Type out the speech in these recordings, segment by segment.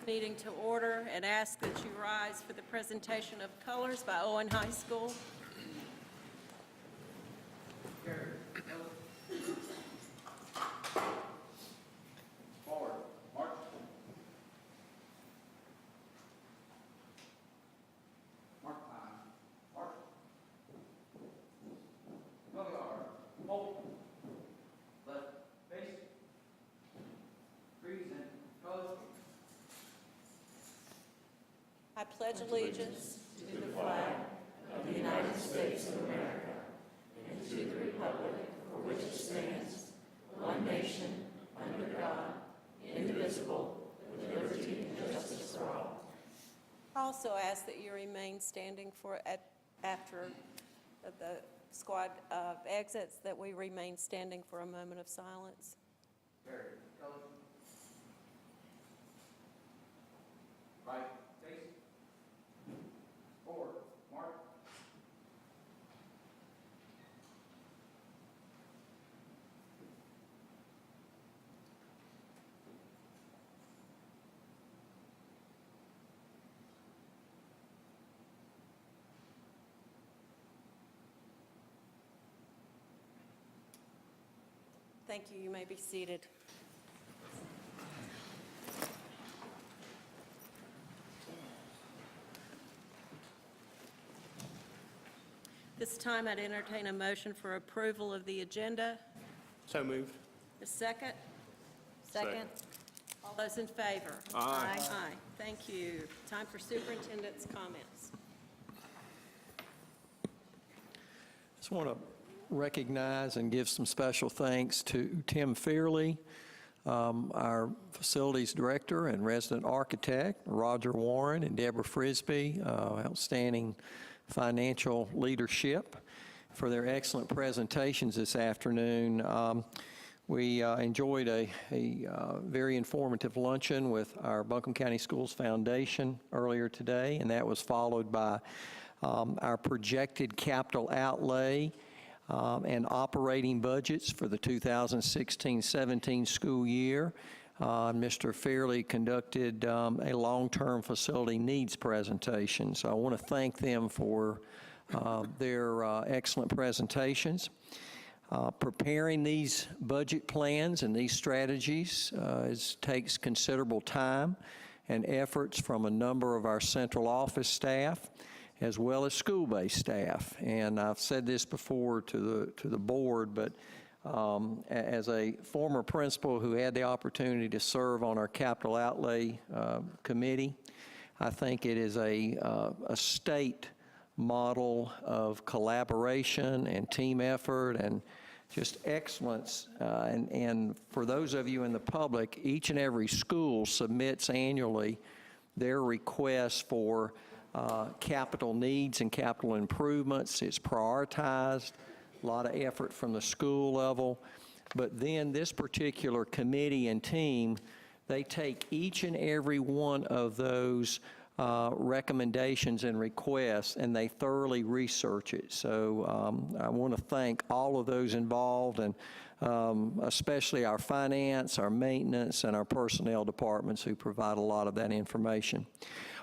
Meeting to order, and ask that you rise for the presentation of colors by Owen High School. Forward, march. Mark time. March. No guard. Hold. Left. Face. Freeze and close. I pledge allegiance to the flag of the United States of America and to the republic for which it stands, one nation, under God, indivisible, with liberty and justice for all. I also ask that you remain standing after the squad exits, that we remain standing for a moment of silence. Carry. Close. Right. Face. Forward. Mark. Thank you. You may be seated. This time, I'd entertain a motion for approval of the agenda. So moved. A second? Second. All those in favor? Aye. Aye. Thank you. Time for superintendent's comments. Just want to recognize and give some special thanks to Tim Fairley, our facilities director and resident architect, Roger Warren and Deborah Frisbee, outstanding financial leadership, for their excellent presentations this afternoon. We enjoyed a very informative luncheon with our Buncombe County Schools Foundation earlier today, and that was followed by our projected capital outlay and operating budgets for the 2016-17 school year. Mr. Fairley conducted a long-term facility needs presentation, so I want to thank them for their excellent presentations. Preparing these budget plans and these strategies takes considerable time and efforts from a number of our central office staff, as well as school-based staff. And I've said this before to the board, but as a former principal who had the opportunity to serve on our capital outlay committee, I think it is a state model of collaboration and team effort and just excellence. And for those of you in the public, each and every school submits annually their requests for capital needs and capital improvements. It's prioritized, a lot of effort from the school level. But then this particular committee and team, they take each and every one of those recommendations and requests, and they thoroughly research it. So I want to thank all of those involved, and especially our finance, our maintenance, and our personnel departments who provide a lot of that information.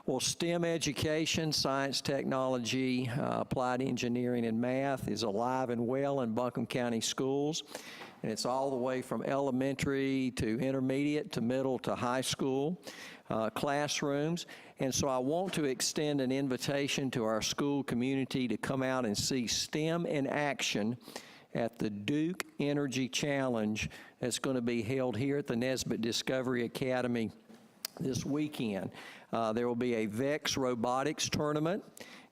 Well, STEM education, science, technology, applied engineering, and math is alive and well in Buncombe County schools. And it's all the way from elementary to intermediate to middle to high school classrooms. And so I want to extend an invitation to our school community to come out and see STEM in action at the Duke Energy Challenge that's going to be held here at the Nesbitt Discovery Academy this weekend. There will be a VEX robotics tournament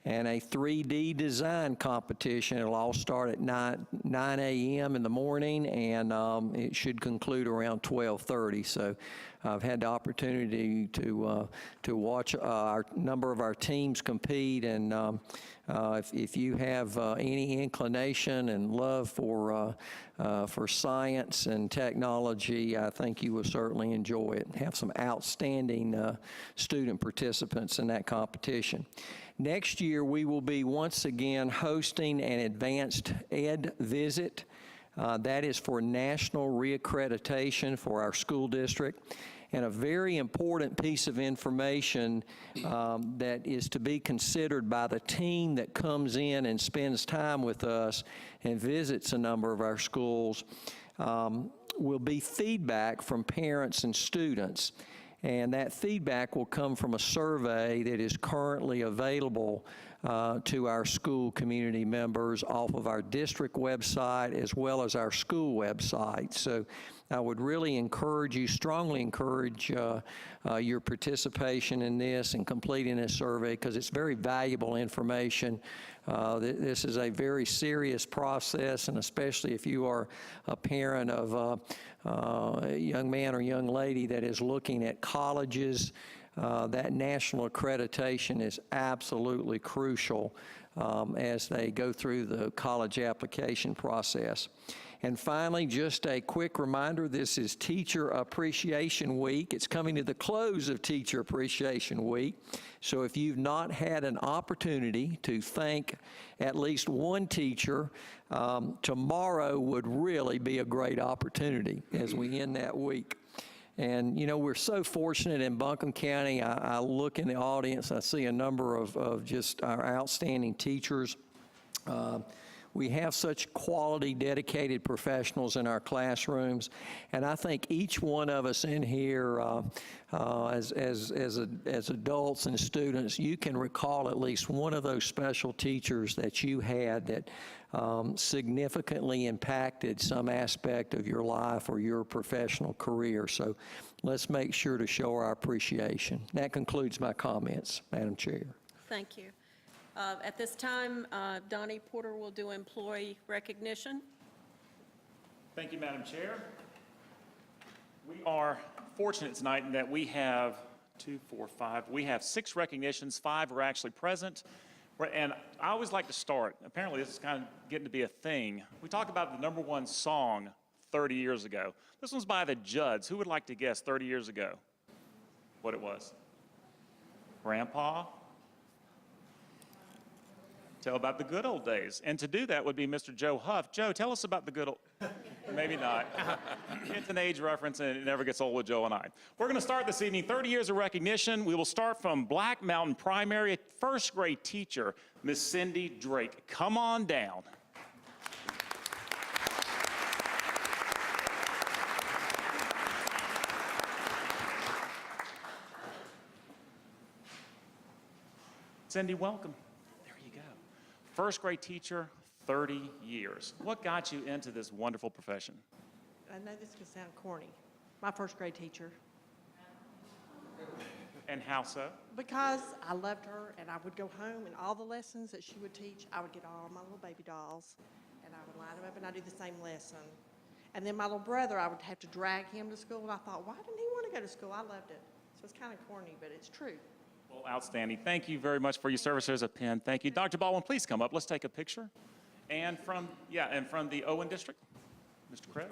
and a 3D design competition. It'll all start at 9 a.m. in the morning, and it should conclude around 12:30. So I've had the opportunity to watch a number of our teams compete, and if you have any inclination and love for science and technology, I think you will certainly enjoy it and have some outstanding student participants in that competition. Next year, we will be once again hosting an advanced ed visit. That is for national reaccreditation for our school district. And a very important piece of information that is to be considered by the team that comes in and spends time with us and visits a number of our schools will be feedback from parents and students. And that feedback will come from a survey that is currently available to our school community members off of our district website as well as our school website. So I would really encourage you, strongly encourage your participation in this and completing this survey, because it's very valuable information. This is a very serious process, and especially if you are a parent of a young man or young lady that is looking at colleges, that national accreditation is absolutely crucial as they go through the college application process. And finally, just a quick reminder, this is Teacher Appreciation Week. It's coming to the close of Teacher Appreciation Week. So if you've not had an opportunity to thank at least one teacher, tomorrow would really be a great opportunity as we end that week. And, you know, we're so fortunate in Buncombe County. I look in the audience, I see a number of just our outstanding teachers. We have such quality, dedicated professionals in our classrooms, and I think each one of us in here, as adults and students, you can recall at least one of those special teachers that you had that significantly impacted some aspect of your life or your professional career. So let's make sure to show our appreciation. That concludes my comments, Madam Chair. Thank you. At this time, Donnie Porter will do employee recognition. Thank you, Madam Chair. We are fortunate tonight in that we have 6 recognitions. 5 are actually present. And I always like to start. Apparently, this is kind of getting to be a thing. We talk about the #1 song 30 years ago. This one's by the Judds. Who would like to guess 30 years ago what it was? Grandpa? Tell about the good old days. And to do that would be Mr. Joe Huff. Joe, tell us about the good old, maybe not. It's an age reference and it never gets old with Joe and I. We're gonna start this evening, 30 years of recognition. We will start from Black Mountain Primary, first grade teacher, Miss Cindy Drake. Come on down. Cindy, welcome. First grade teacher, 30 years. What got you into this wonderful profession? I know this could sound corny. My first grade teacher. And how so? Because I loved her, and I would go home, and all the lessons that she would teach, I would get all my little baby dolls, and I would line them up, and I'd do the same lesson. And then my little brother, I would have to drag him to school, and I thought, why didn't he want to go to school? I loved it. So it's kind of corny, but it's true. Well, outstanding. Thank you very much for your service. There's a pen. Thank you. Dr. Baldwin, please come up. Let's take a picture. And from the Owen District, Mr. Craig.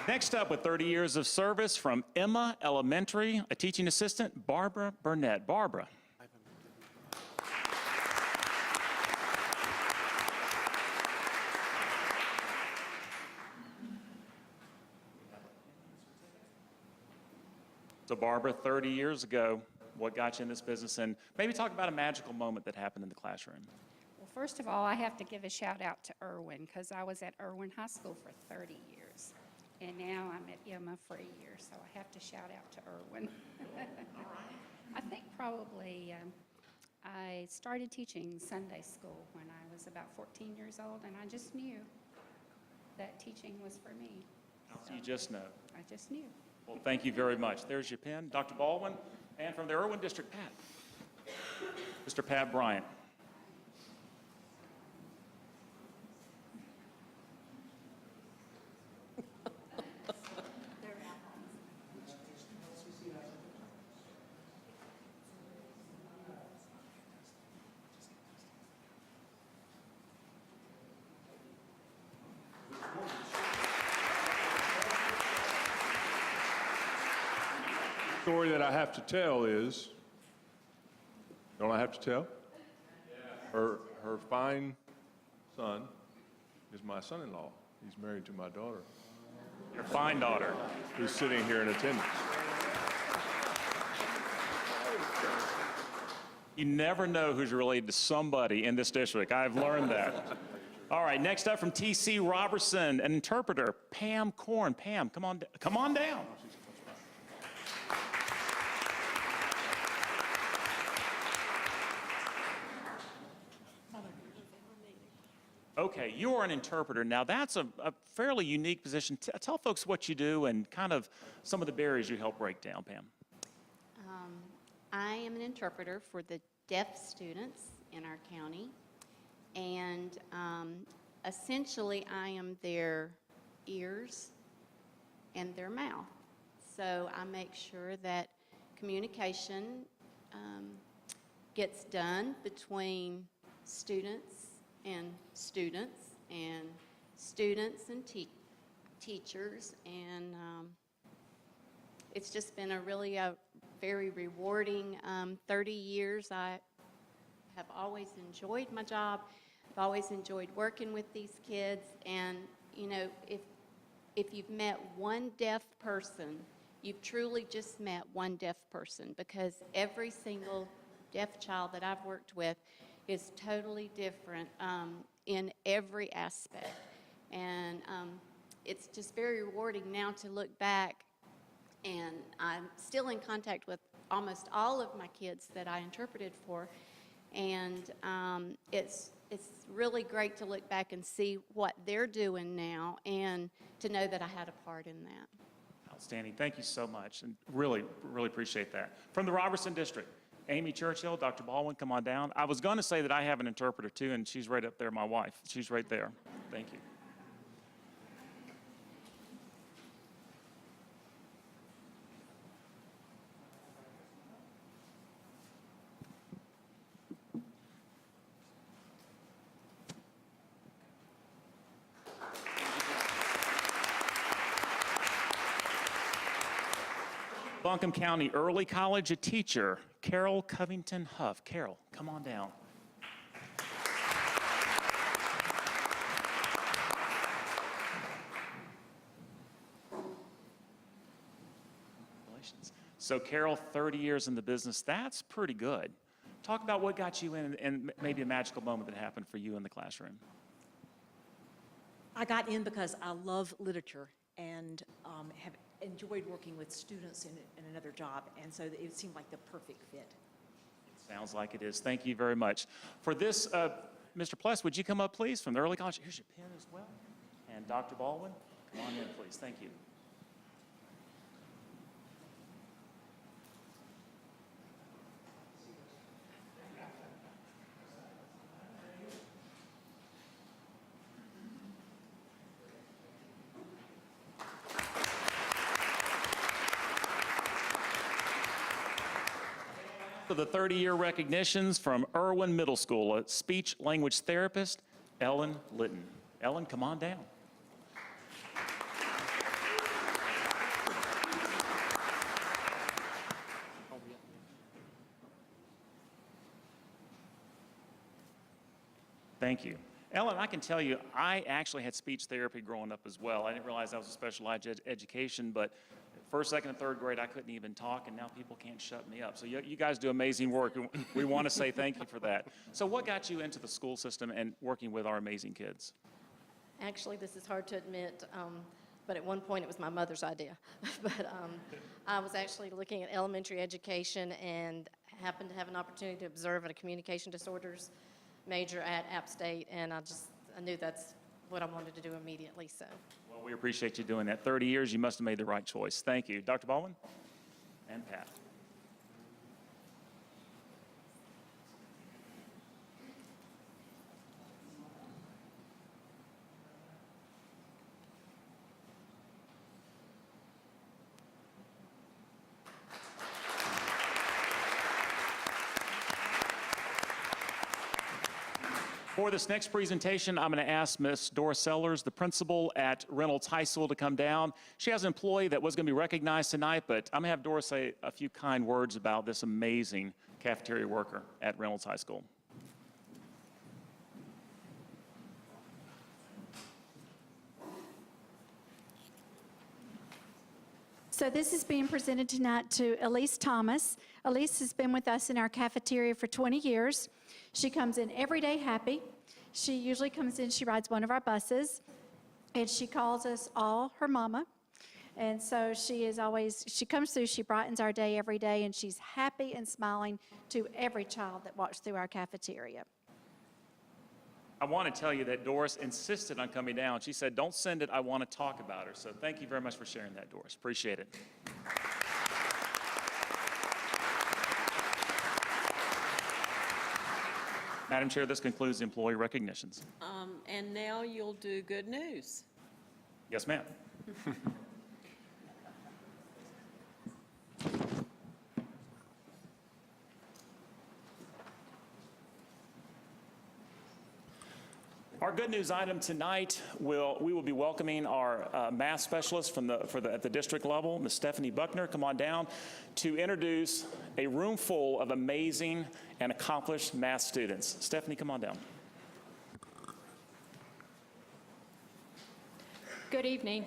Next up with 30 years of service from Emma Elementary, a teaching assistant, Barbara Burnett. Barbara. So Barbara, 30 years ago, what got you in this business? And maybe talk about a magical moment that happened in the classroom. Well, first of all, I have to give a shout out to Irwin, because I was at Irwin High School for 30 years. And now I'm at Emma for a year, so I have to shout out to Irwin. I think probably I started teaching Sunday school when I was about 14 years old, and I just knew that teaching was for me. So you just know. I just knew. Well, thank you very much. There's your pen, Dr. Baldwin. And from the Irwin District, Pat. Mr. Pat Bryant. story that I have to tell is, don't I have to tell? Her fine son is my son-in-law. He's married to my daughter, Your fine daughter. who's sitting here in attendance. You never know who's related to somebody in this district. I've learned that. All right, next up from T.C. Robertson, an interpreter, Pam Korn. Pam, come on down. Okay, you are an interpreter. Now, that's a fairly unique position. Tell folks what you do and kind of some of the barriers you help break down, Pam. I am an interpreter for the deaf students in our county, and essentially I am their ears and their mouth. So I make sure that communication gets done between students and teachers, and it's just been a very rewarding 30 years. I have always enjoyed my job. I've always enjoyed working with these kids, and you know, if you've met one deaf person, you've truly just met one deaf person, because every single deaf child that I've worked with is totally different in every aspect. And it's just very rewarding now to look back, and I'm still in contact with almost all of my kids that I interpreted for, and it's really great to look back and see what they're doing now, and to know that I had a part in that. Outstanding. Thank you so much, and really, really appreciate that. From the Robertson District, Amy Churchill, Dr. Baldwin, come on down. I was going to say that I have an interpreter too, and she's right up there, my wife. She's right there. Thank you. Buncombe County Early College, a teacher, Carol Covington Huff. Carol, come on down. Congratulations. So Carol, 30 years in the business, that's pretty good. Talk about what got you in and maybe a magical moment that happened for you in the classroom. I got in because I love literature and have enjoyed working with students in another job, and so it seemed like the perfect fit. Sounds like it is. Thank you very much. For this, Mr. Pless, would you come up, please, from the early college? Here's your pen as well. And Dr. Baldwin, come on in, please. Thank you. For the 30-year recognitions from Irwin Middle School, a speech language therapist, Ellen Litton. Ellen, come on down. Thank you. Ellen, I can tell you, I actually had speech therapy growing up as well. I didn't realize that was a specialized education, but first, second, and third grade, I couldn't even talk, and now people can't shut me up. So you guys do amazing work. We want to say thank you for that. So what got you into the school system and working with our amazing kids? Actually, this is hard to admit, but at one point it was my mother's idea. But I was actually looking at elementary education and happened to have an opportunity to observe at a communication disorders major at App State, and I knew that's what I wanted to do immediately. So. Well, we appreciate you doing that. 30 years, you must have made the right choice. Thank you. Dr. Baldwin and Pat. For this next presentation, I'm going to ask Ms. Doris Sellers, the principal at Reynolds High School, to come down. She has an employee that was going to be recognized tonight, but I'm going to have Doris say a few kind words about this amazing cafeteria worker at Reynolds High School. So this is being presented tonight to Elise Thomas. Elise has been with us in our cafeteria for 20 years. She comes in every day happy. She usually comes in, she rides one of our buses, and she calls us all her mama. And so she comes through, she brightens our day every day, and she's happy and smiling to every child that walks through our cafeteria. I want to tell you that Doris insisted on coming down. She said, don't send it, I want to talk about her. So thank you very much for sharing that, Doris. Appreciate it. Madam Chair, this concludes the employee recognitions. And now you'll do good news. Yes, ma'am. Our good news item tonight we will be welcoming our math specialist at the district level, Ms. Stephanie Buckner, come on down to introduce a room full of amazing and accomplished math students. Stephanie, come on down. Good evening.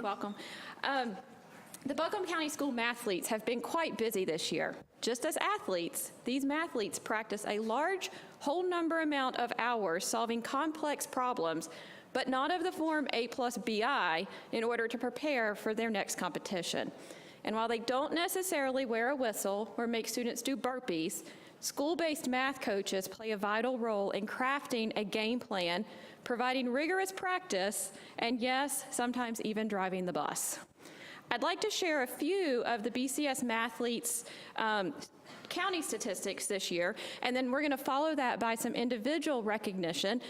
Welcome. The Buncombe County School Mathletes have been quite busy this year. Just as athletes, these mathletes practice a large whole number amount of hours solving complex problems, but not of the form A+BI, in order to prepare for their next competition. And while they don't necessarily wear a whistle or make students do burpees, school-based math coaches play a vital role in crafting a game plan, providing rigorous practice, and yes, sometimes even driving the bus. I'd like to share a few of the BCS Mathletes county statistics this year, and then we're going to follow that by some individual recognition.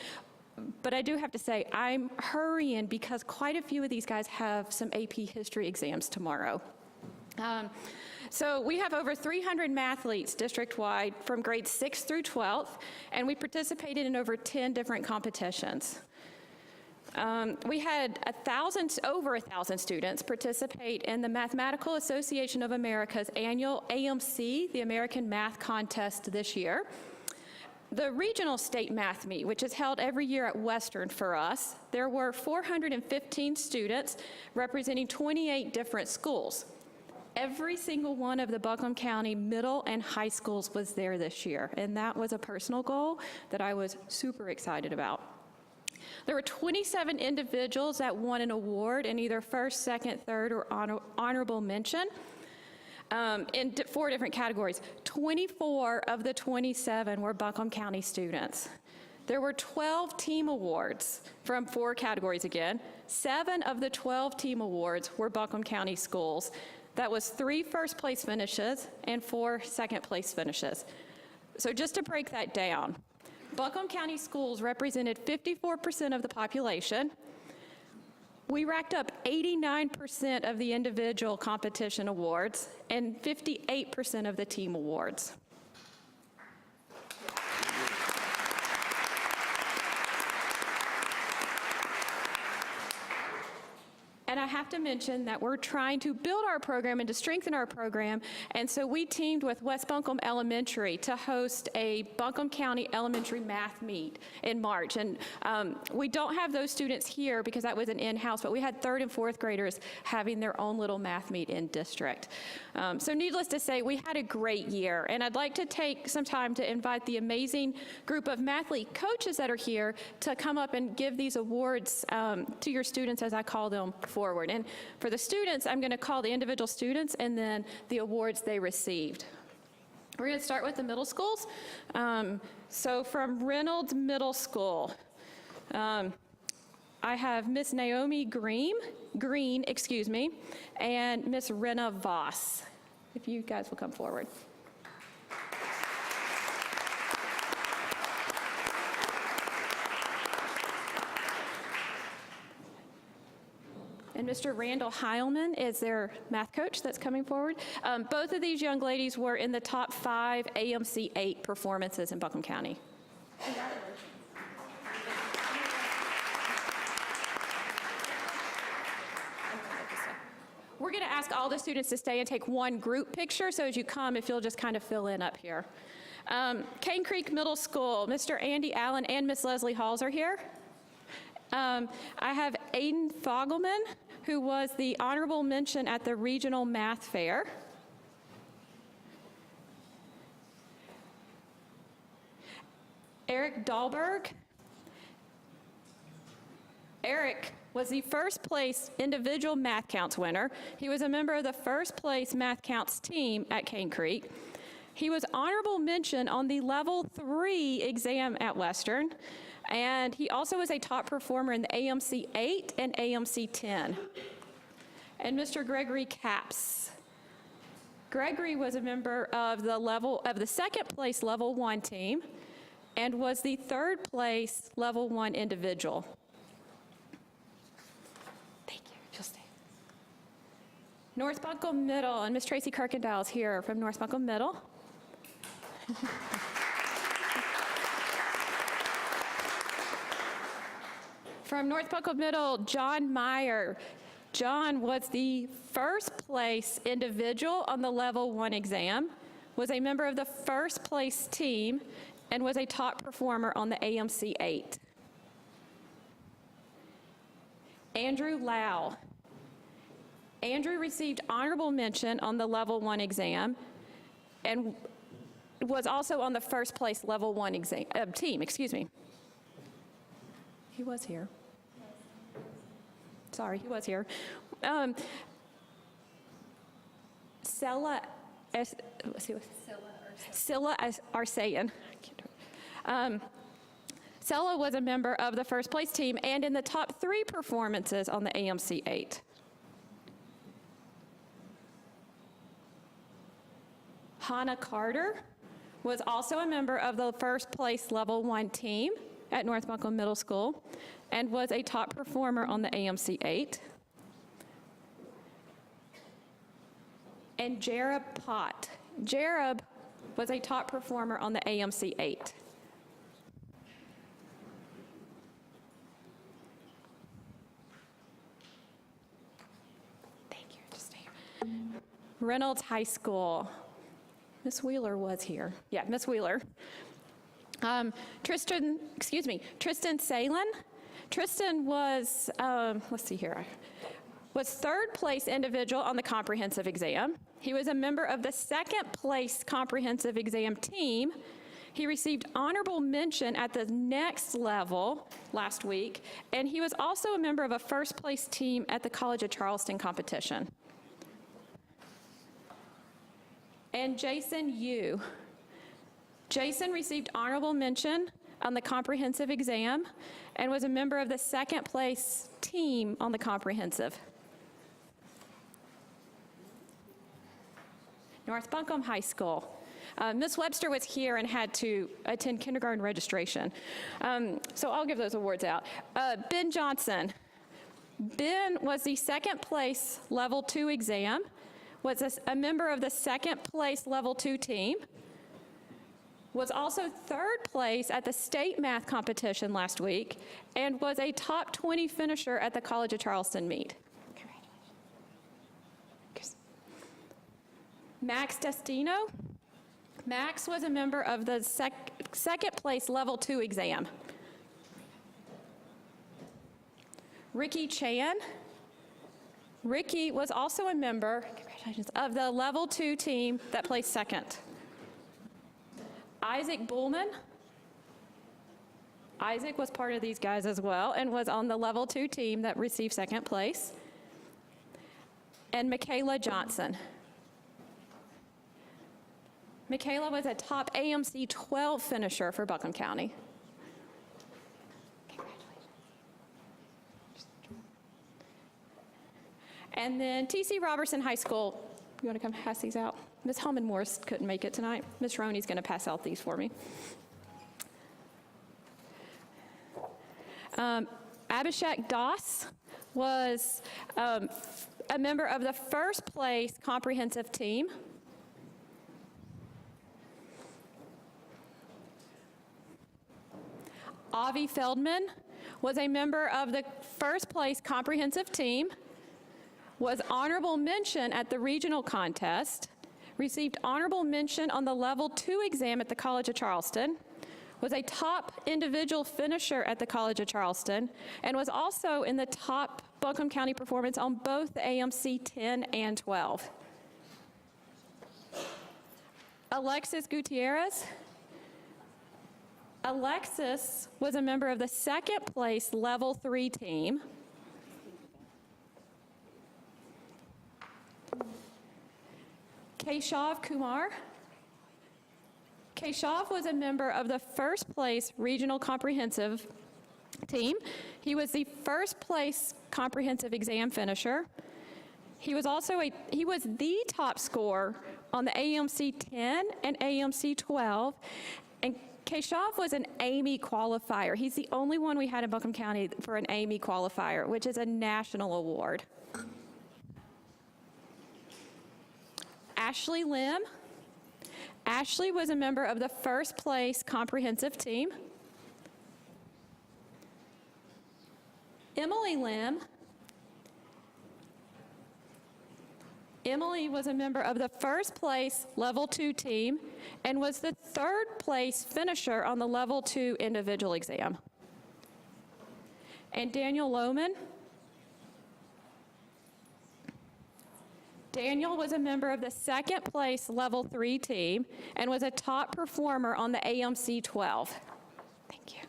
But I do have to say, I'm hurrying because quite a few of these guys have some AP history exams tomorrow. So we have over 300 mathletes district-wide from grades 6th through 12th, and we participated in over 10 different competitions. We had over 1,000 students participate in the Mathematical Association of America's annual AMC, the American Math Contest, this year. The regional state math meet, which is held every year at Western for us, there were 415 students representing 28 different schools. Every single one of the Buncombe County middle and high schools was there this year, and that was a personal goal that I was super excited about. There were 27 individuals that won an award in either first, second, third, or honorable mention in 4 different categories. 24 of the 27 were Buncombe County students. There were 12 team awards from 4 categories again. 7 of the 12 team awards were Buncombe County schools. That was 3 first-place finishes and 4 second-place finishes. So just to break that down, Buncombe County schools represented 54% of the population. We racked up 89% of the individual competition awards and 58% of the team awards. And I have to mention that we're trying to build our program and to strengthen our program, and so we teamed with West Buncombe Elementary to host a Buncombe County Elementary Math Meet in March. And we don't have those students here because that was an in-house, but we had 3rd and 4th graders having their own little math meet in district. So needless to say, we had a great year, and I'd like to take some time to invite the amazing group of mathlete coaches that are here to come up and give these awards to your students, as I call them, forward. And for the students, I'm going to call the individual students and then the awards they received. We're going to start with the middle schools. So from Reynolds Middle School, I have Miss Naomi Green, and Miss Rena Voss. If you guys will come forward. And Mr. Randall Heilman is their math coach that's coming forward. Both of these young ladies were in the top 5 AMC 8 performances in Buncombe County. Congratulations. we're going to ask all the students to stay and take one group picture, so as you come, if you'll just kind of fill in up here. Cane Creek Middle School, Mr. Andy Allen and Miss Leslie Halls are here. I have Aiden Fogelman, who was the honorable mention at the Regional Math Fair. Eric Dahlberg. Eric was the first place individual math counts winner. He was a member of the first place math counts team at Cane Creek. He was honorable mention on the level 3 exam at Western. And he also was a top performer in the AMC 8 and AMC 10. And Mr. Gregory Capps. Gregory was a member of the second place level 1 team and was the third place level 1 individual. Thank you. You'll stay. North Buncombe Middle, and Miss Tracy Kirkendall is here from North Buncombe Middle. From North Buncombe Middle, John Meyer. John was the first place individual on the level 1 exam, was a member of the first place team, and was a top performer on the AMC 8. Andrew Lau. Andrew received honorable mention on the level 1 exam and was also on the first place level 1 exam, team, excuse me. He was here. Sorry, he was here. Scylla Arsayan. Scylla was a member of the first place team and in the top 3 performances on the AMC 8. Hannah Carter was also a member of the first place level 1 team at North Buncombe Middle School and was a top performer on the AMC 8. And Jareb Pott. Jareb was a top performer on the AMC 8. Thank you. Just stay here. Reynolds High School. Miss Wheeler was here. Yeah, Miss Wheeler. Tristan Salen. Tristan was, let's see here, was third place individual on the comprehensive exam. He was a member of the second place comprehensive exam team. He received honorable mention at the next level last week, and he was also a member of a first place team at the College of Charleston competition. And Jason Yu. Jason received honorable mention on the comprehensive exam and was a member of the second place team on the comprehensive. North Buncombe High School. Miss Webster was here and had to attend kindergarten registration. So I'll give those awards out. Ben Johnson. Ben was the second place level 2 exam, was a member of the second place level 2 team, was also third place at the state math competition last week, and was a top 20 finisher at the College of Charleston meet. Max Destino. Max was a member of the second place level 2 exam. Ricky Chan. Ricky was also a member of the level 2 team that placed second. Isaac Bullman. Isaac was part of these guys as well and was on the level 2 team that received second place. And Michaela Johnson. Michaela was a top AMC 12 finisher for Buncombe County. And then T.C. Robertson High School. You want to come pass these out? Ms. Hellman Morris couldn't make it tonight. Ms. Roney's going to pass out these for me. Abhishek Das was a member of the first place comprehensive team. Avi Feldman was a member of the first place comprehensive team, was honorable mention at the regional contest, received honorable mention on the Level 2 exam at the College of Charleston, was a top individual finisher at the College of Charleston, and was also in the top Buncombe County performance on both the AMC 10 and 12. Alexis Gutierrez. Alexis was a member of the second place Level 3 team. Keshav Kumar. Keshav was a member of the first place regional comprehensive team. He was the first place comprehensive exam finisher. He was also he was the top scorer on the AMC 10 and AMC 12. And Keshav was an AME qualifier. He's the only one we had in Buncombe County for an AME qualifier, which is a national award. Ashley Lim. Ashley was a member of the first place comprehensive team. Emily Lim. Emily was a member of the first place Level 2 team and was the third place finisher on the Level 2 individual exam. And Daniel Lohman. Daniel was a member of the second place Level 3 team and was a top performer on the AMC 12. Thank you.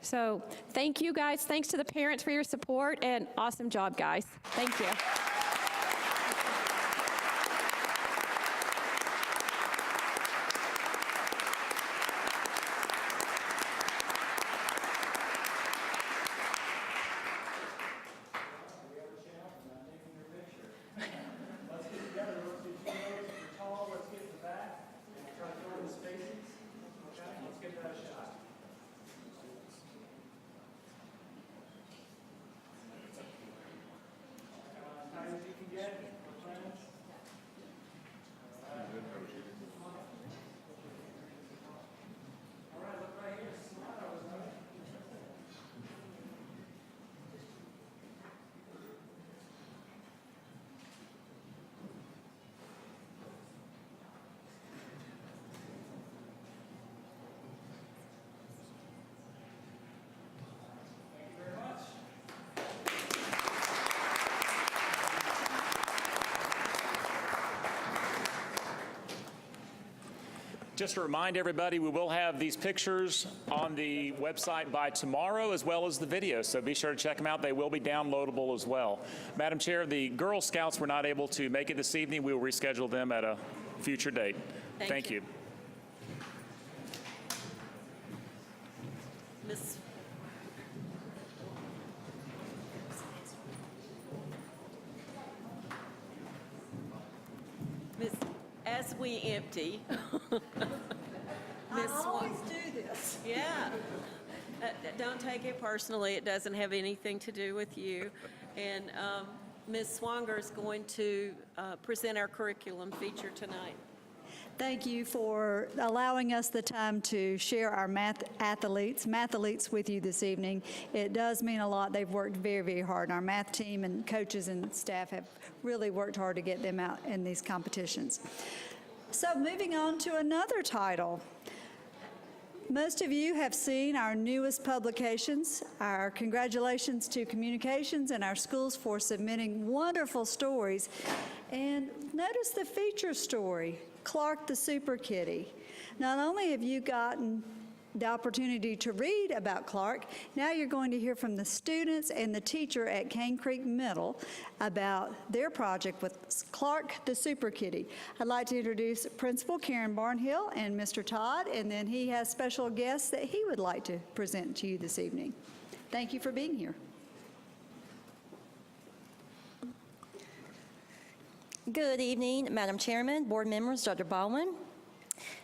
So thank you guys. Thanks to the parents for your support, and awesome job, guys. Thank you. Just to remind everybody, we will have these pictures on the website by tomorrow, as well as the video, so be sure to check them out. They will be downloadable as well. Madam Chair, the Girl Scouts were not able to make it this evening. We will reschedule them at a future date. Thank you. As we empty, I always do this. yeah, don't take it personally. It doesn't have anything to do with you. And Ms. Swanger is going to present our curriculum feature tonight. Thank you for allowing us the time to share our Mathletes with you this evening. It does mean a lot. They've worked very, very hard. Our math team and coaches and staff have really worked hard to get them out in these competitions. So moving on to another title. Most of you have seen our newest publications. Our congratulations to Communications and our schools for submitting wonderful stories. And notice the feature story, Clark the Super Kitty. Not only have you gotten the opportunity to read about Clark, now you're going to hear from the students and the teacher at Cane Creek Middle about their project with Clark the Super Kitty. I'd like to introduce Principal Karen Barnhill and Mr. Todd, and then he has special guests that he would like to present to you this evening. Thank you for being here. Good evening, Madam Chairman, board members, Dr. Baldwin.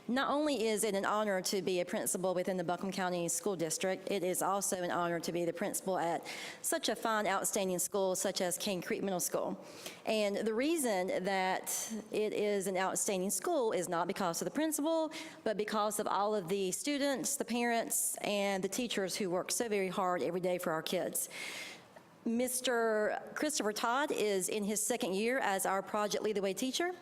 Not only is it an honor to be a principal within the Buncombe County School District, it is also an honor to be the principal at such a fine, outstanding school such as Cane Creek Middle School. And the reason that it is an outstanding school is not because of the principal, but because of all of the students, the parents, and the teachers who work so very hard every day for our kids. Mr. Christopher Todd is in his second year as our Project Lead the Way teacher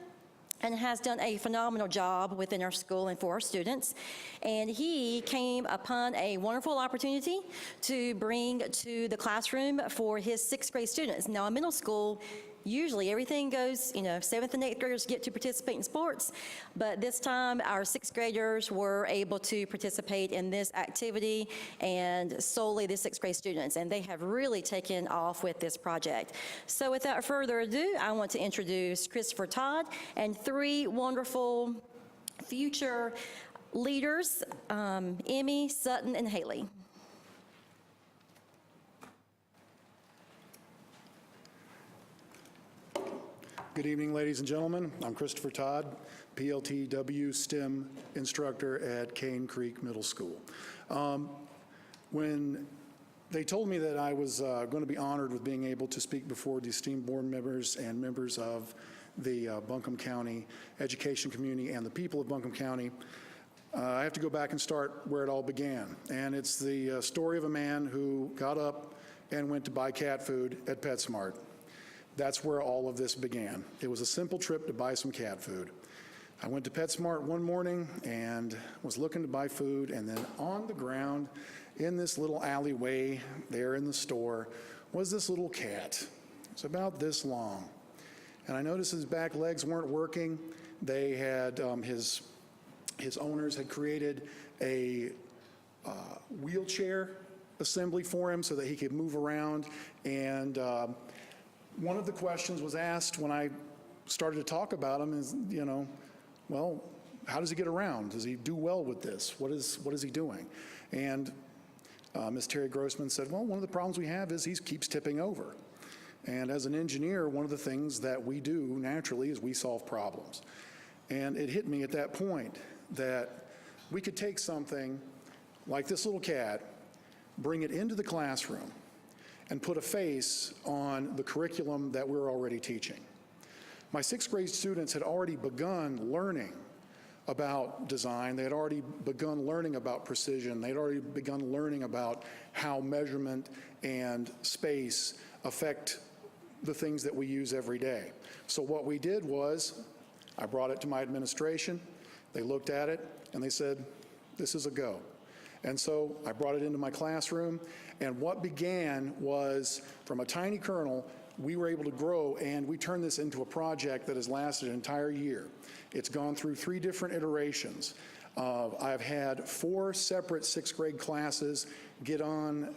and has done a phenomenal job within our school and for our students. And he came upon a wonderful opportunity to bring to the classroom for his sixth grade students. Now, in middle school, usually everything goes, seventh and eighth graders get to participate in sports, but this time our sixth graders were able to participate in this activity, and solely the sixth grade students, and they have really taken off with this project. So without further ado, I want to introduce Christopher Todd and three wonderful future leaders, Emmy, Sutton, and Haley. Good evening, ladies and gentlemen. I'm Christopher Todd, PLTW STEM instructor at Cane Creek Middle School. When they told me that I was going to be honored with being able to speak before the esteemed board members and members of the Buncombe County education community and the people of Buncombe County, I have to go back and start where it all began. And it's the story of a man who got up and went to buy cat food at PetSmart. That's where all of this began. It was a simple trip to buy some cat food. I went to PetSmart one morning and was looking to buy food, and then on the ground in this little alleyway there in the store was this little cat. It's about this long. And I noticed his back legs weren't working. They had, his owners had created a wheelchair assembly for him so that he could move around. And one of the questions was asked when I started to talk about him is, well, how does he get around? Does he do well with this? What is he doing? And Ms. Terry Grossman said, well, one of the problems we have is he keeps tipping over. And as an engineer, one of the things that we do naturally is we solve problems. And it hit me at that point that we could take something like this little cat, bring it into the classroom, and put a face on the curriculum that we're already teaching. My sixth grade students had already begun learning about design. They had already begun learning about precision. They had already begun learning about how measurement and space affect the things that we use every day. So what we did was, I brought it to my administration. They looked at it and they said, this is a go. And so I brought it into my classroom, and what began was, from a tiny kernel, we were able to grow, and we turned this into a project that has lasted an entire year. It's gone through 3 different iterations. I've had 4 separate sixth grade classes get on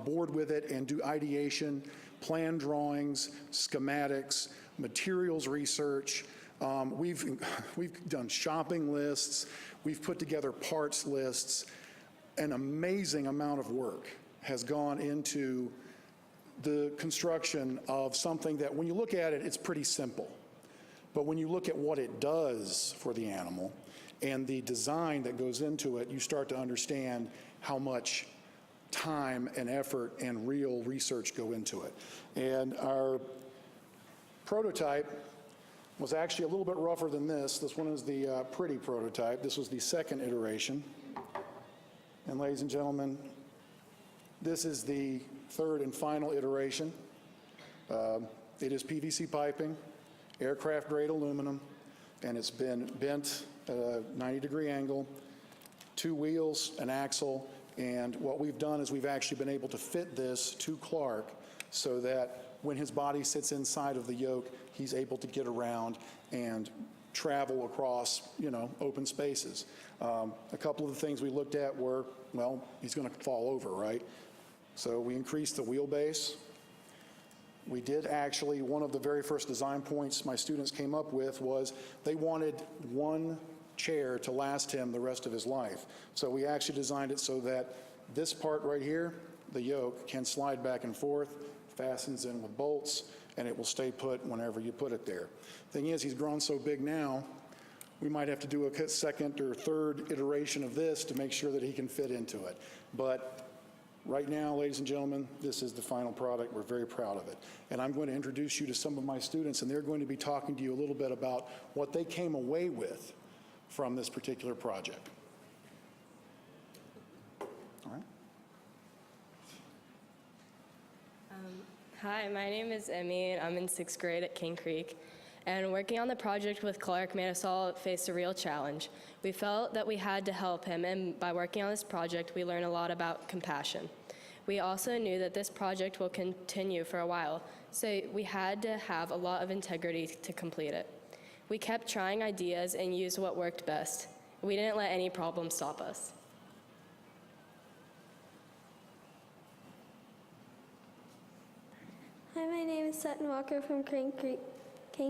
board with it and do ideation, plan drawings, schematics, materials research. We've done shopping lists. We've put together parts lists. An amazing amount of work has gone into the construction of something that, when you look at it, it's pretty simple. But when you look at what it does for the animal and the design that goes into it, you start to understand how much time and effort and real research go into it. And our prototype was actually a little bit rougher than this. This one is the pretty prototype. This was the second iteration. And ladies and gentlemen, this is the third and final iteration. It is PVC piping, aircraft grade aluminum, and it's been bent at a 90-degree angle, 2 wheels, an axle, and what we've done is we've actually been able to fit this to Clark so that when his body sits inside of the yoke, he's able to get around and travel across, open spaces. A couple of the things we looked at were, well, he's going to fall over, right? So we increased the wheelbase. We did actually, one of the very first design points my students came up with was they wanted one chair to last him the rest of his life. So we actually designed it so that this part right here, the yoke, can slide back and forth, fastens in with bolts, and it will stay put whenever you put it there. Thing is, he's grown so big now, we might have to do a second or third iteration of this to make sure that he can fit into it. But right now, ladies and gentlemen, this is the final product. We're very proud of it. And I'm going to introduce you to some of my students, and they're going to be talking to you a little bit about what they came away with from this particular project. All right. Hi, my name is Emmy, and I'm in 6th grade at King Creek. And working on the project with Clark made us all face a real challenge. We felt that we had to help him, and by working on this project, we learned a lot about compassion. We also knew that this project will continue for a while, so we had to have a lot of integrity to complete it. We kept trying ideas and used what worked best. We didn't let any problems stop us. Hi, my name is Sutton Walker from King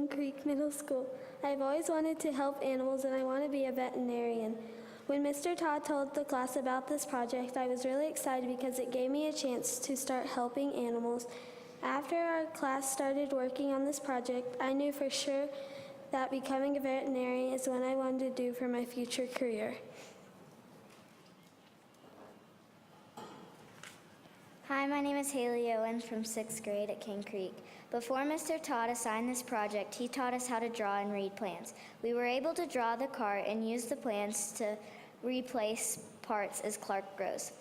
Creek Middle School. I've always wanted to help animals and I want to be a veterinarian. When Mr. Todd told the class about this project, I was really excited because it gave me a chance to start helping animals. After our class started working on this project, I knew for sure that becoming a veterinarian is what I wanted to do for my future career. Hi, my name is Hayley Owens from 6th grade at King Creek. Before Mr. Todd assigned this project, he taught us how to draw and read plans. We were able to draw the cart and use the plans to replace parts as Clark grows.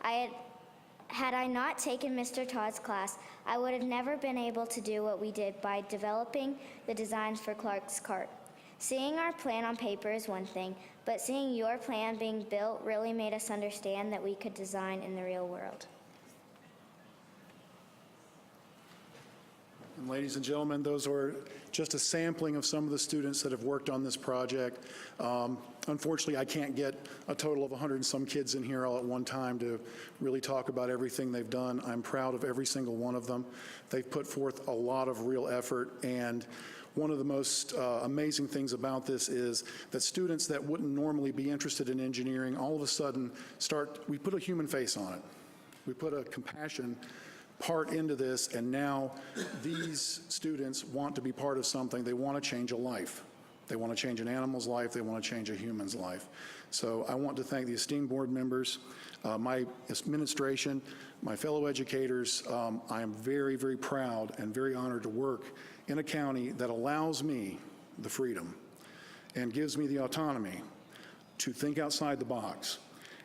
Had I not taken Mr. Todd's class, I would have never been able to do what we did by developing the designs for Clark's cart. Seeing our plan on paper is one thing, but seeing your plan being built really made us understand that we could design in the real world. And ladies and gentlemen, those are just a sampling of some of the students that have worked on this project. Unfortunately, I can't get a total of 100 and some kids in here all at one time to really talk about everything they've done. I'm proud of every single one of them. They've put forth a lot of real effort, and one of the most amazing things about this is that students that wouldn't normally be interested in engineering all of a sudden we put a human face on it. We put a compassion part into this, and now these students want to be part of something. They want to change a life. They want to change an animal's life. They want to change a human's life. So I want to thank the esteemed board members, my administration, my fellow educators. I am very, very proud and very honored to work in a county that allows me the freedom and gives me the autonomy to think outside the box,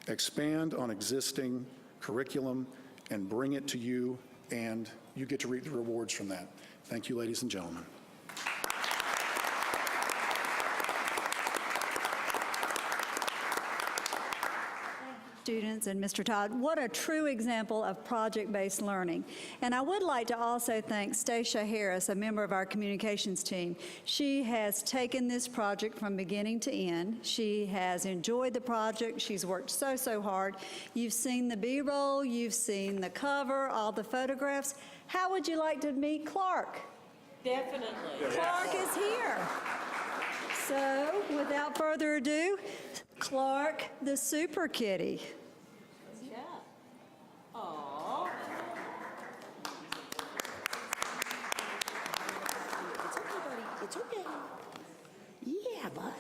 expand on existing curriculum, and bring it to you, and you get to reap the rewards from that. Thank you, ladies and gentlemen. Students and Mr. Todd, what a true example of project-based learning. And I would like to also thank Stacia Harris, a member of our communications team. She has taken this project from beginning to end. She has enjoyed the project. She's worked so, so hard. You've seen the B-roll, you've seen the cover, all the photographs. How would you like to meet Clark? Definitely. Clark is here. So, without further ado, Clark, the super kitty. Good job. Aww. It's okay, buddy. It's okay. Yeah, bud.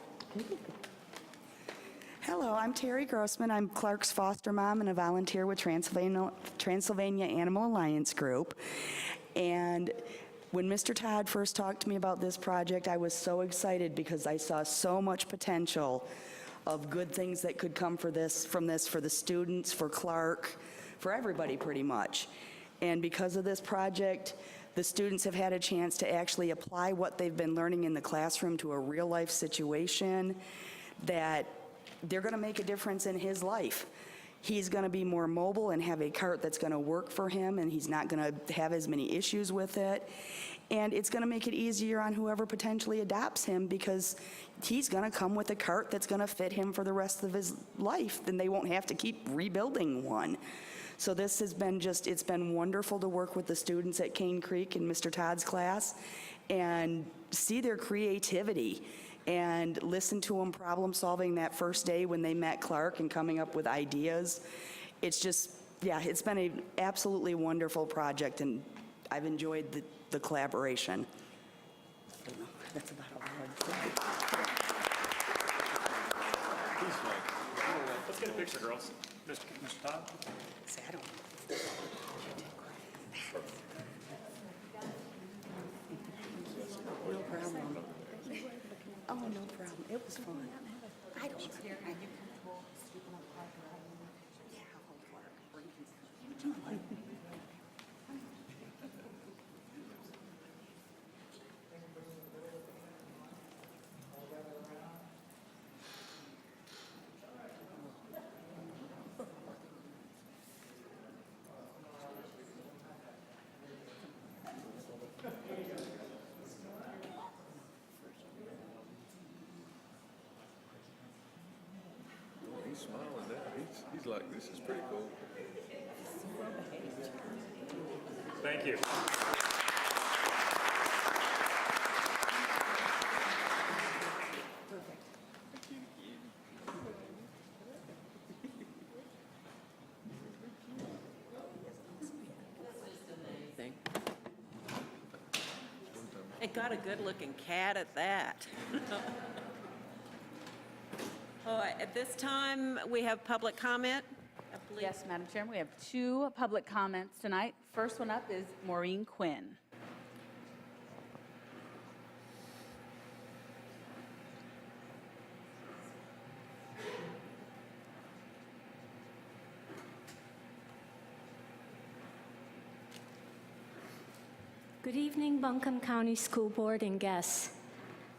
Hello, I'm Terry Grossman. I'm Clark's foster mom and a volunteer with Transylvania Animal Alliance Group. And when Mr. Todd first talked to me about this project, I was so excited because I saw so much potential of good things that could come from this for the students, for Clark, for everybody pretty much. And because of this project, the students have had a chance to actually apply what they've been learning in the classroom to a real life situation that they're going to make a difference in his life. He's going to be more mobile and have a cart that's going to work for him, and he's not going to have as many issues with it. And it's going to make it easier on whoever potentially adopts him because he's going to come with a cart that's going to fit him for the rest of his life. Then they won't have to keep rebuilding one. So this has been it's been wonderful to work with the students at Cane Creek in Mr. Todd's class and see their creativity and listen to them problem solving that first day when they met Clark and coming up with ideas. It's just, yeah, it's been an absolutely wonderful project, and I've enjoyed the collaboration. That's about all I have to say. Let's get a picture, girls. Mr. Todd? See, I don't. No problem. Oh, no problem. It was fun. I don't. Yeah, I'll hold Clark. smiling now. He's like, this is pretty cool. Thank you. And got a good-looking cat at that. All right, at this time, we have public comment. Yes, Madam Chairman, we have 2 public comments tonight. First one up is Maureen Quinn. Good evening, Buncombe County School Board and guests.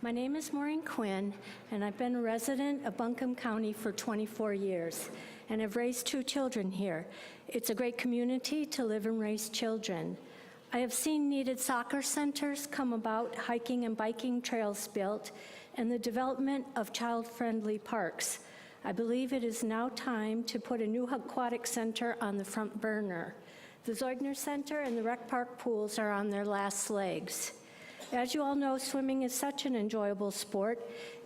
My name is Maureen Quinn, and I've been a resident of Buncombe County for 24 years, and have raised 2 children here. It's a great community to live and raise children. I have seen needed soccer centers come about, hiking and biking trails built, and the development of child-friendly parks. I believe it is now time to put a new aquatic center on the front burner. The Zeugner Center and the rec park pools are on their last legs. As you all know, swimming is such an enjoyable sport.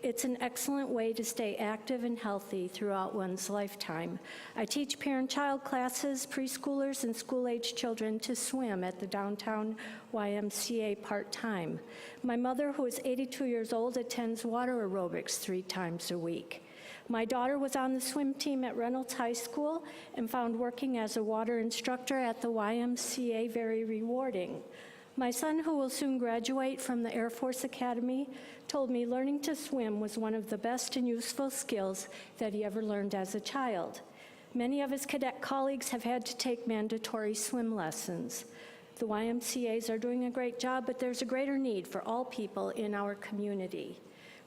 It's an excellent way to stay active and healthy throughout one's lifetime. I teach parent-child classes, preschoolers, and school-age children to swim at the downtown YMCA part-time. My mother, who is 82 years old, attends water aerobics 3 times a week. My daughter was on the swim team at Reynolds High School and found working as a water instructor at the YMCA very rewarding. My son, who will soon graduate from the Air Force Academy, told me learning to swim was one of the best and useful skills that he ever learned as a child. Many of his cadet colleagues have had to take mandatory swim lessons. The YMCAs are doing a great job, but there's a greater need for all people in our community.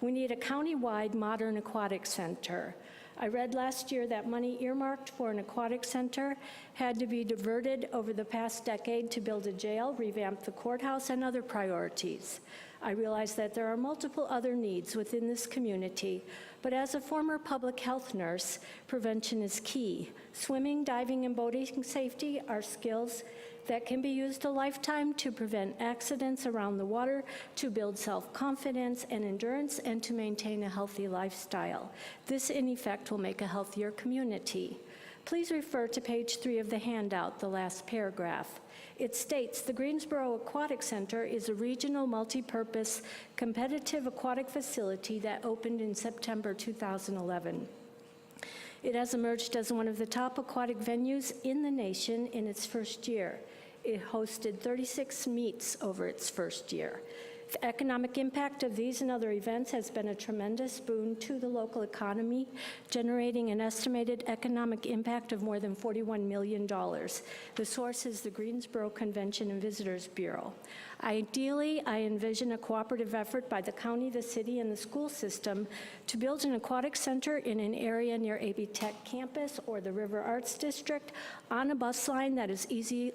We need a county-wide modern aquatic center. I read last year that money earmarked for an aquatic center had to be diverted over the past decade to build a jail, revamp the courthouse, and other priorities. I realize that there are multiple other needs within this community, but as a former public health nurse, prevention is key. Swimming, diving, and boating safety are skills that can be used a lifetime to prevent accidents around the water, to build self-confidence and endurance, and to maintain a healthy lifestyle. This, in effect, will make a healthier community. Please refer to page 3 of the handout, the last paragraph. It states, the Greensboro Aquatic Center is a regional multi-purpose competitive aquatic facility that opened in September 2011. It has emerged as one of the top aquatic venues in the nation in its first year. It hosted 36 meets over its first year. The economic impact of these and other events has been a tremendous boon to the local economy, generating an estimated economic impact of more than $41 million. The source is the Greensboro Convention and Visitors Bureau. Ideally, I envision a cooperative effort by the county, the city, and the school system to build an aquatic center in an area near AB Tech campus or the River Arts District on a bus line that is easily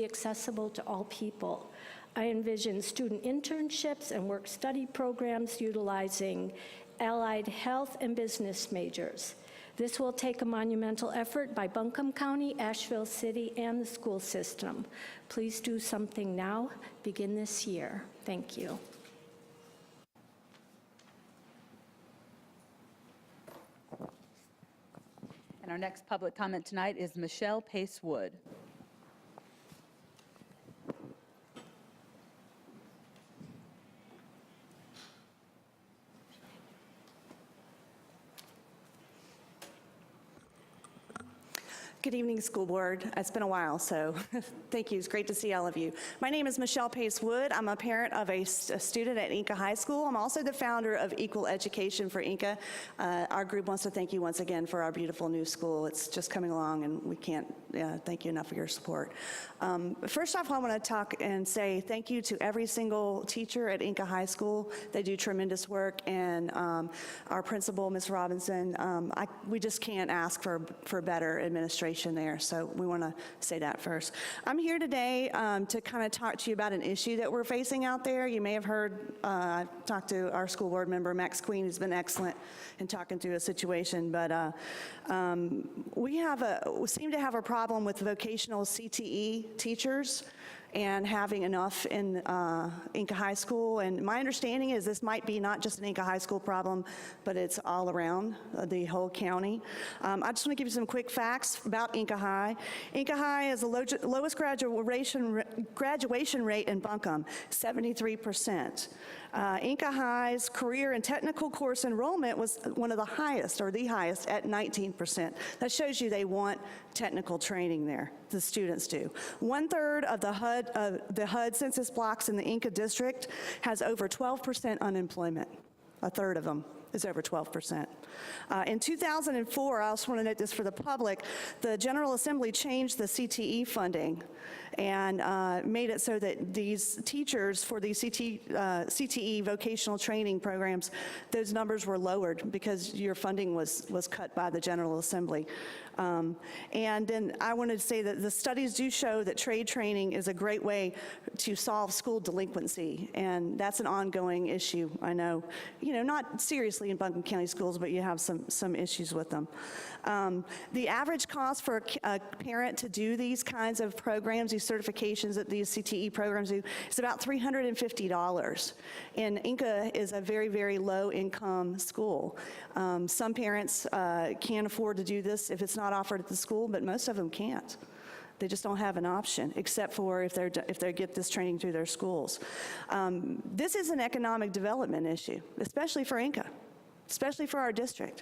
accessible to all people. I envision student internships and work-study programs utilizing allied health and business majors. This will take a monumental effort by Buncombe County, Asheville City, and the school system. Please do something now. Begin this year. Thank you. And our next public comment tonight is Michelle Pace-Wood. Good evening, School Board. It's been a while, so thank you. It's great to see all of you. My name is Michelle Pace-Wood. I'm a parent of a student at Inca High School. I'm also the founder of Equal Education for Inca. Our group wants to thank you once again for our beautiful new school. It's just coming along, and we can't thank you enough for your support. First off, I want to talk and say thank you to every single teacher at Inca High School. They do tremendous work, and our principal, Ms. Robinson, we just can't ask for better administration administration there. So we want to say that first. I'm here today to kind of talk to you about an issue that we're facing out there. You may have heard, I talked to our school board member, Max Queen, who's been excellent in talking through a situation, but we seem to have a problem with vocational CTE teachers and having enough in Inca High School. And my understanding is this might be not just an Inca High School problem, but it's all around the whole county. I just want to give you some quick facts about Inca High. Inca High has the lowest graduation rate in Buncombe, 73%. Inca High's career and technical course enrollment was one of the highest, or the highest, at 19%. That shows you they want technical training there, the students do. 1/3 of the HUD census blocks in the Inca district has over 12% unemployment. 1/3 of them is over 12%. In 2004, I also want to note this for the public, the General Assembly changed the CTE funding and made it so that these teachers for these CTE vocational training programs, those numbers were lowered because your funding was cut by the General Assembly. And then I wanted to say that the studies do show that trade training is a great way to solve school delinquency, and that's an ongoing issue, I know. You know, not seriously in Buncombe County schools, but you have some issues with them. The average cost for a parent to do these kinds of programs, these certifications that these CTE programs do, is about $350. And Inca is a very, very low income school. Some parents can't afford to do this if it's not offered at the school, but most of them can't. They just don't have an option, except for if they get this training through their schools. This is an economic development issue, especially for Inca, especially for our district.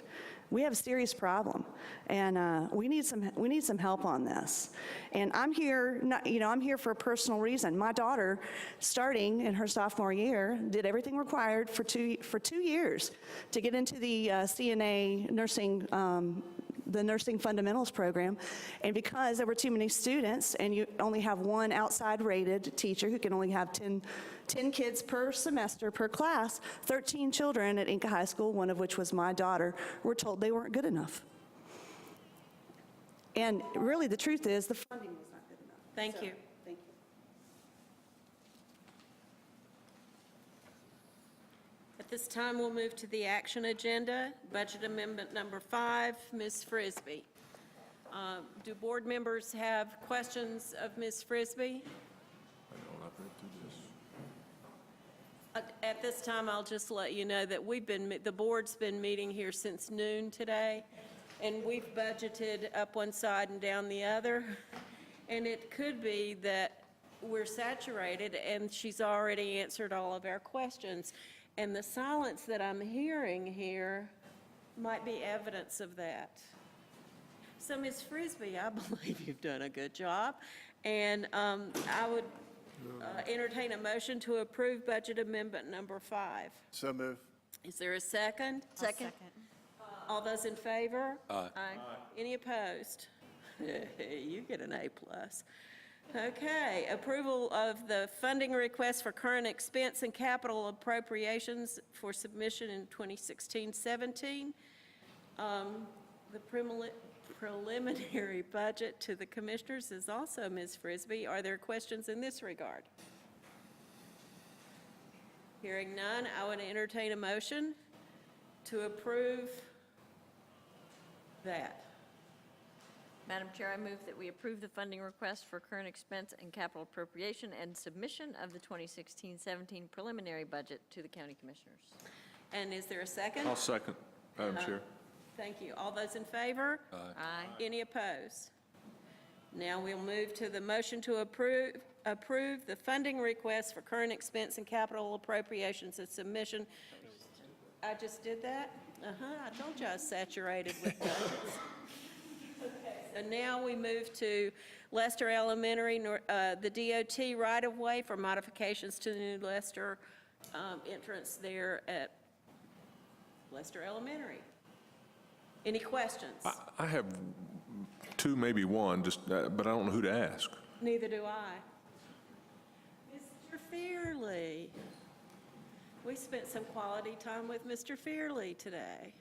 We have a serious problem, and we need some help on this. And I'm here, I'm here for a personal reason. My daughter, starting in her sophomore year, did everything required for two years to get into the CNA nursing. The nursing fundamentals program, and because there were too many students and you only have one outside rated teacher who can only have 10 kids per semester per class, 13 children at Inca High School, one of which was my daughter, were told they weren't good enough. And really the truth is the funding was not good enough. Thank you. Thank you. At this time, we'll move to the action agenda. Budget Amendment Number 5, Ms. Frisbee. Do board members have questions of Ms. Frisbee? At this time, I'll just let you know that the board's been meeting here since noon today, and we've budgeted up one side and down the other. And it could be that we're saturated and she's already answered all of our questions. And the silence that I'm hearing here might be evidence of that. So, Ms. Frisbee, I believe you've done a good job. And I would entertain a motion to approve Budget Amendment Number 5. So move. Is there a second? Second. All those in favor? Aye. Any opposed? You get an A+. Okay, approval of the funding request for current expense and capital appropriations for submission in 2016-17. The preliminary budget to the commissioners is also Ms. Frisbee. Are there questions in this regard? Hearing none, I would entertain a motion to approve that. Madam Chair, I move that we approve the funding request for current expense and capital appropriation and submission of the 2016-17 preliminary budget to the County Commissioners. And is there a second? I'll second, Madam Chair. Thank you. All those in favor? Aye. Any opposed? Now we'll move to the motion to approve the funding request for current expense and capital appropriations and submission. I just did that? I told you I was saturated with budgets. Okay, so now we move to Lester Elementary, the DOT right-of-way for modifications to the new Lester entrance there at Lester Elementary. Any questions? I have two, maybe one, but I don't know who to ask. Neither do I. Mr. Fairley. We spent some quality time with Mr. Fairley today.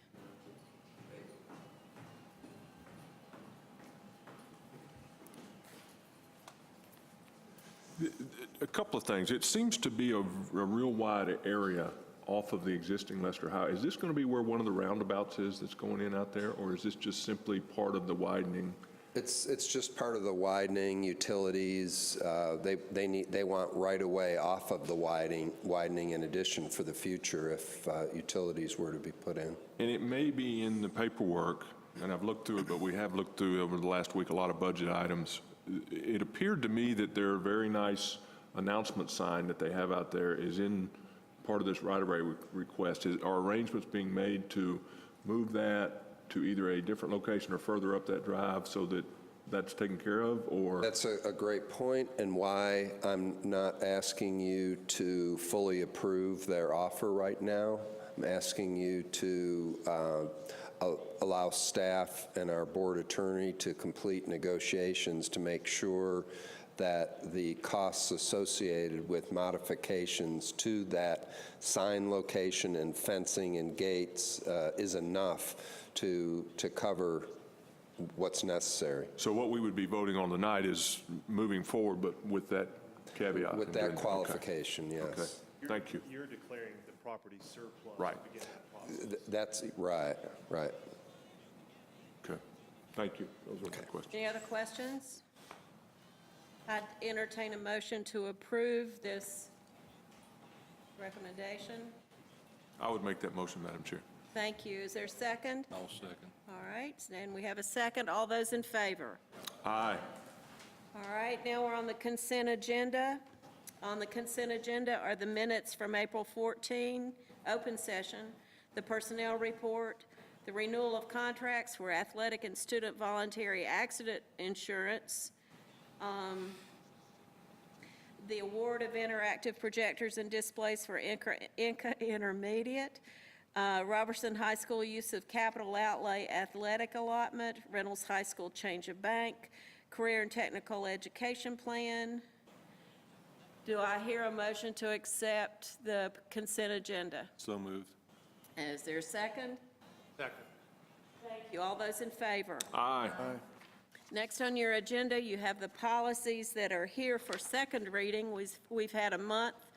couple of things. It seems to be a real wide area off of the existing Lester High. Is this going to be where one of the roundabouts is that's going in out there, or is this just simply part of the widening? It's just part of the widening, utilities. They want right-of-way off of the widening in addition for the future if utilities were to be put in. And it may be in the paperwork, and I've looked through it, but we have looked through over the last week a lot of budget items. It appeared to me that their very nice announcement sign that they have out there is in part of this right-of-way request. Are arrangements being made to move that to either a different location or further up that drive so that that's taken care of, or? That's a great point, and why I'm not asking you to fully approve their offer right now. I'm asking you to allow staff and our board attorney to complete negotiations to make sure that the costs associated with modifications to that sign location and fencing and gates is enough to cover what's necessary. So what we would be voting on tonight is moving forward, but with that caveat? With that qualification, yes. Okay, thank you. You're declaring the property surplus. Right. To begin that process. That's right. Okay, thank you. Those are my questions. Any other questions? I'd entertain a motion to approve this recommendation. I would make that motion, Madam Chair. Thank you. Is there a second? I'll second. All right, and we have a second. All those in favor? Aye. All right, now we're on the consent agenda. On the consent agenda are the minutes from April 14, open session, the personnel report, the renewal of contracts for athletic and student voluntary accident insurance, the award of interactive projectors and displays for Inca Intermediate, Robertson High School use of capital outlay athletic allotment, Reynolds High School change of bank, career and technical education plan. Do I hear a motion to accept the consent agenda? So moved. Is there a second? Second. Thank you. All those in favor? Aye. Next on your agenda, you have the policies that are here for second reading. We've had a month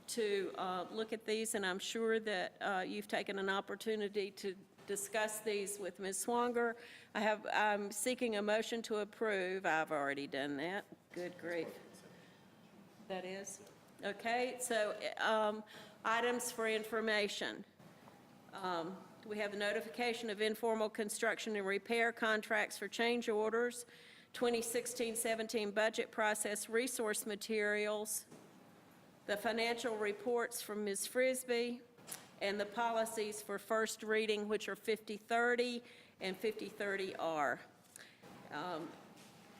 to look at these, and I'm sure that you've taken an opportunity to discuss these with Ms. Swanger. I'm seeking a motion to approve. I've already done that. Good grief. That is? Okay, so items for information. We have the notification of informal construction and repair contracts for change orders, 2016-17 budget process resource materials, the financial reports from Ms. Frisbee, and the policies for first reading, which are 5030 and 5030R.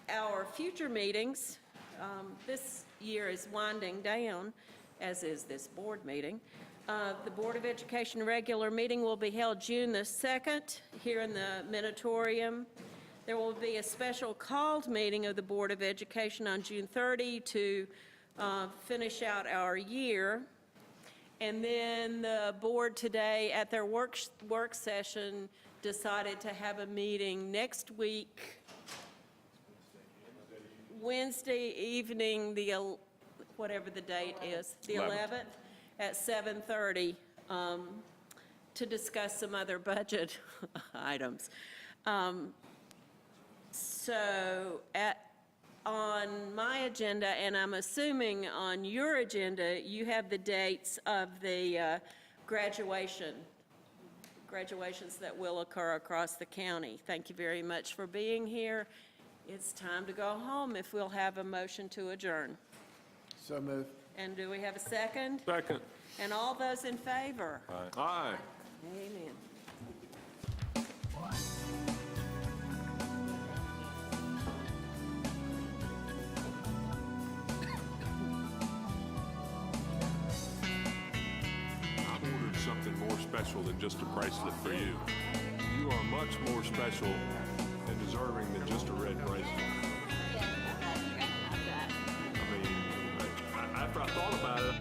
Our future meetings, this year is winding down, as is this board meeting. The Board of Education regular meeting will be held June the 2nd here in the Minitorium. There will be a special called meeting of the Board of Education on June 30 to finish out our year. And then the board today at their work session decided to have a meeting next week, Wednesday evening, whatever the date is, the 11th. At 7:30 to discuss some other budget items. On my agenda, and I'm assuming on your agenda, you have the dates of the graduations that will occur across the county. Thank you very much for being here. It's time to go home if we'll have a motion to adjourn. So moved. And do we have a second? Second. And all those in favor? Aye. Aye. Amen. I've ordered something more special than just a bracelet for you. You are much more special and deserving than just a red bracelet. I mean, after I thought about it,